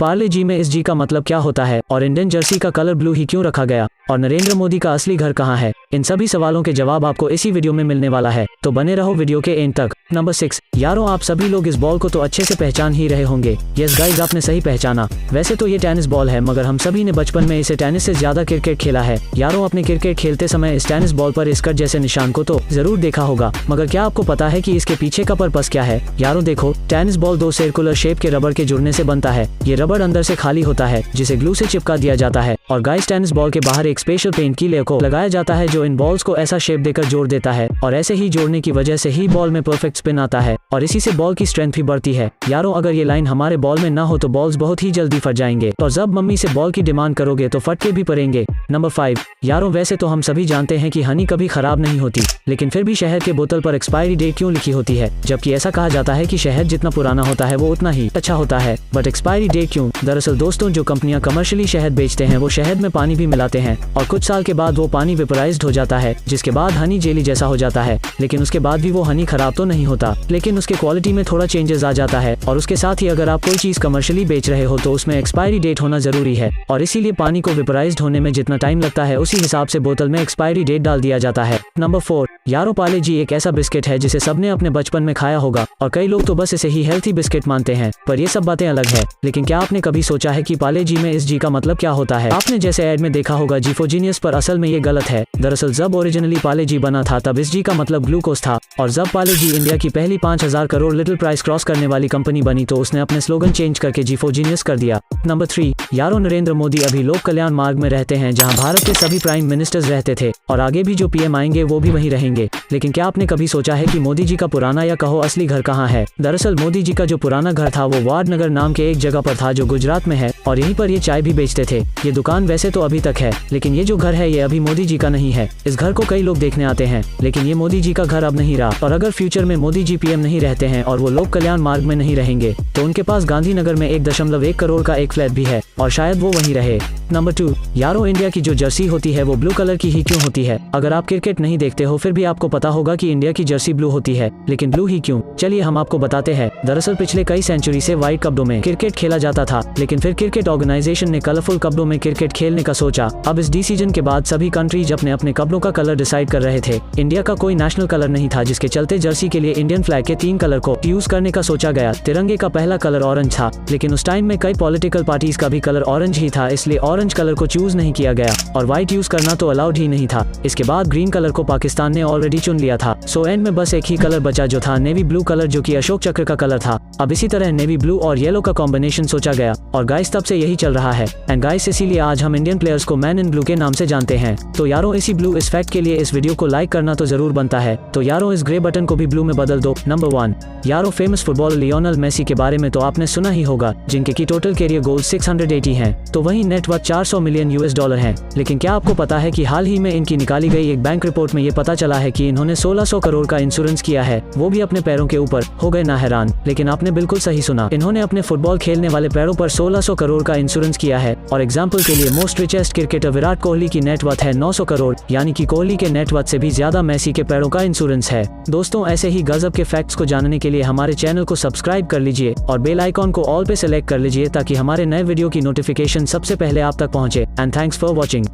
पार्ले जी में इस जी का मतलब क्या होता है और इंडियन जर्सी का कलर ब्लू ही क्यों रखा गया और नरेंद्र मोदी का असली घर कहाँ है, इन सभी सवालों के जवाब आपको इसी वीडियो में मिलने वाला है, तो बने रहो वीडियो के एंड तक। नंबर 6, यारों आप सभी लोग इस बॉल को तो अच्छे से पहचान ही रहे होंगे। यस गाइस, आपने सही पहचाना। वैसे तो ये टेनिस बॉल है, मगर हम सभी ने बचपन में इसे टेनिस से ज्यादा क्रिकेट खेला है। यारों अपने क्रिकेट खेलते समय इस टेनिस बॉल पर स्कर्ट जैसे निशान को तो जरूर देखा होगा, मगर क्या आपको पता है कि इसके पीछे का पर्पस क्या है? यारों देखो, टेनिस बॉल 2 सर्कुलर शेप के रबड़ के जुड़ने से बनता है। ये रबड़ अंदर से खाली होता है जिसे ग्लू से चिपका दिया जाता है और गाइस टेनिस बॉल के बाहर एक स्पेशल पेंट की लेयर को लगाया जाता है जो इन बॉल्स को ऐसा शेप देकर जोड़ देता है और ऐसे ही जोड़ने की वजह से ही बॉल में परफेक्ट स्पिन आता है और इसी से बॉल की स्ट्रेंथ भी बढ़ती है। यारों अगर ये लाइन हमारे बॉल में ना हो तो बॉल्स बहुत ही जल्दी फट जाएंगे और जब मम्मी से बॉल की डिमांड करोगे तो फटके भी पड़ेंगे। नंबर 5, यारों वैसे तो हम सभी जानते हैं कि हनी कभी खराब नहीं होती, लेकिन फिर भी शहद के बोतल पर एक्सपायरी डेट क्यों लिखी होती है, जबकि ऐसा कहा जाता है कि शहद जितना पुराना होता है वो उतना ही अच्छा होता है, बट एक्सपायरी डेट क्यों? दरअसल दोस्तों, जो कंपनियां कमर्शियली शहद बेचते हैं वो शहद में पानी भी मिलाते हैं और कुछ साल के बाद वो पानी वेपराइज्ड हो जाता है, जिसके बाद हनी जेली जैसा हो जाता है। लेकिन उसके बाद भी वो हनी खराब तो नहीं होता, लेकिन उसके क्वालिटी में थोड़ा चेंजेस आ जाता है और उसके साथ ही अगर आप कोई चीज कमर्शियली बेच रहे हो तो उसमें एक्सपायरी डेट होना जरूरी है और इसीलिए पानी को वेपराइज्ड होने में जितना टाइम लगता है उसी हिसाब से बोतल में एक्सपायरी डेट डाल दिया जाता है। नंबर 4, यारों पार्ले जी एक ऐसा बिस्किट है जिसे सबने अपने बचपन में खाया होगा और कई लोग तो बस इसे ही हेल्थी बिस्किट मानते हैं, पर ये सब बातें अलग है। लेकिन क्या आपने कभी सोचा है कि पार्ले जी में इस जी का मतलब क्या होता है? आपने जैसे ऐड में देखा होगा जीफोजीनियस, पर असल में ये गलत है। दरअसल जब ओरिजिनली पार्ले जी बना था तब इस जी का मतलब ग्लूकोज था और जब पार्ले जी इंडिया की पहली 5000 करोड़ लिटिल प्राइस क्रॉस करने वाली कंपनी बनी तो उसने अपने स्लोगन चेंज करके जीफोजीनियस कर दिया। नंबर 3, यारों नरेंद्र मोदी अभी लोक कल्याण मार्ग में रहते हैं जहां भारत के सभी प्राइम मिनिस्टर्स रहते थे और आगे भी जो पीएम आएंगे वो भी वहीं रहेंगे। लेकिन क्या आपने कभी सोचा है कि मोदी जी का पुराना या कहो असली घर कहाँ है? दरअसल मोदी जी का जो पुराना घर था वो वाडनगर नाम के एक जगह पर था जो गुजरात में है और यहीं पर ये चाय भी बेचते थे। ये दुकान वैसे तो अभी तक है, लेकिन ये जो घर है ये अभी मोदी जी का नहीं है। इस घर को कई लोग देखने आते हैं, लेकिन ये मोदी जी का घर अब नहीं रहा और अगर फ्यूचर में मोदी जी पीएम नहीं रहते हैं और वो लोक कल्याण मार्ग में नहीं रहेंगे तो उनके पास गांधीनगर में 1.1 करोड़ का एक फ्लैट भी है और शायद वो वहीं रहे। नंबर 2, यारों इंडिया की जो जर्सी होती है वो ब्लू कलर की ही क्यों होती है? अगर आप क्रिकेट नहीं देखते हो फिर भी आपको पता होगा कि इंडिया की जर्सी ब्लू होती है, लेकिन ब्लू ही क्यों? चलिए हम आपको बताते हैं। दरअसल पिछले कई सेंचुरी से व्हाइट कपड़ों में क्रिकेट खेला जाता था, लेकिन फिर क्रिकेट ऑर्गेनाइजेशन ने कलरफुल कपड़ों में क्रिकेट खेलने का सोचा। अब इस डिसीजन के बाद सभी कंट्रीज अपने अपने कपड़ों का कलर डिसाइड कर रहे थे। इंडिया का कोई नेशनल कलर नहीं था, जिसके चलते जर्सी के लिए इंडियन फ्लैग के 3 कलर को यूज करने का सोचा गया। तिरंगे का पहला कलर ऑरेंज था, लेकिन उस टाइम में कई पॉलिटिकल पार्टीज का भी कलर ऑरेंज ही था, इसलिए ऑरेंज कलर को चूज नहीं किया गया और व्हाइट यूज करना तो अलाउड ही नहीं था। इसके बाद ग्रीन कलर को पाकिस्तान ने ऑलरेडी चुन लिया था, सो एंड में बस एक ही कलर बचा जो था नेवी ब्लू कलर, जो कि अशोक चक्र का कलर था। अब इसी तरह नेवी ब्लू और येलो का कॉम्बिनेशन सोचा गया और गाइस तब से यही चल रहा है एंड गाइस इसीलिए आज हम इंडियन प्लेयर्स को मैन इन ब्लू के नाम से जानते हैं। तो यारों इसी ब्लू इस फैक्ट के लिए इस वीडियो को लाइक करना तो जरूर बनता है, तो यारों इस ग्रे बटन को भी ब्लू में बदल दो। नंबर 1, यारों फेमस फुटबॉलर लियोनेल मेसी के बारे में तो आपने सुना ही होगा, जिनके की टोटल कैरियर गोल 680 हैं, तो वहीं नेटवर्थ 400 मिलियन $। हैं। लेकिन क्या आपको पता है कि हाल ही में इनकी निकाली गई एक बैंक रिपोर्ट में ये पता चला है कि इन्होंने 1600 करोड़ का इंश्योरेंस किया है, वो भी अपने पैरों के ऊपर। हो गए ना हैरान? लेकिन आपने बिल्कुल सही सुना, इन्होंने अपने फुटबॉल खेलने वाले पैरों पर 1600 करोड़ का इंश्योरेंस किया है। और एग्जाम्पल के लिए most richest cricketer Virat Kohli की नेटवर्थ है 900 करोड़, यानी कि कोहली के नेटवर्थ से भी ज्यादा मेसी के पैरों का इंश्योरेंस है। दोस्तों, ऐसे ही गजब के फैक्ट्स को जानने के लिए हमारे चैनल को सब्सक्राइब कर लीजिए और बेल आइकॉन को ऑल पे सेलेक्ट कर लीजिए ताकि हमारे नए वीडियो की नोटिफिकेशन सबसे पहले आप तक पहुंचे। And thanks for watching.